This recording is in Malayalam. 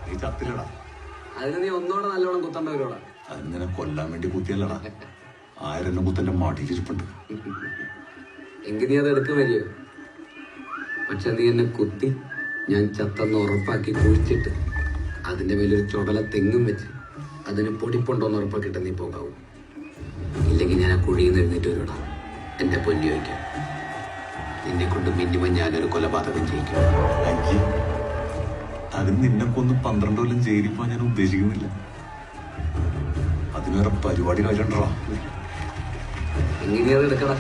നീ ചത്തില്ലടാ. അതിന് നീ ഒന്നോടെ നല്ലോണം കുത്തണ്ടവരോടാ. അതിനെ കൊല്ലാൻ വേണ്ടി കുത്തിയല്ലടാ. ആയിരം കുത്തന്റെ മാട്ടിച്ചിട്ടുണ്ട്. എങ്കിൽ നീ അത് എടുക്കാൻ വരികയോ? പക്ഷെ നീ എന്നെ കുത്തി ഞാൻ ചത്തെന്ന് ഉറപ്പാക്കി കുഴിച്ചിട്ട് അതിന്റെ മേലൊരു ചുടല തെങ്ങും വെച്ച് അതിന് പൊടിപ്പുണ്ടോന്ന് ഉറപ്പാക്കിയിട്ട് നീ പോകാവൂ. ഇല്ലെങ്കിൽ ഞാൻ ആ കുഴിയിൽ നിന്ന് എഴുന്നേറ്റ് വരൂടാ എന്റെ പൊന്നി വയ്ക്കാൻ. നിന്നെ കൊണ്ട് മിനിമം ഞാനൊരു കൊലപാതകം ചെയ്യിക്കും. അയ്യേ, അതിന് നിന്നെ കൊന്ന് 12 കൊല്ലം ജയിലിൽ പോകാൻ ഞാൻ ഉദ്ദേശിക്കുന്നില്ല. അതിന് വേറെ പരിപാടി കഴിച്ചോണ്ടാ. എങ്ങനെയത് എടുക്കടാ.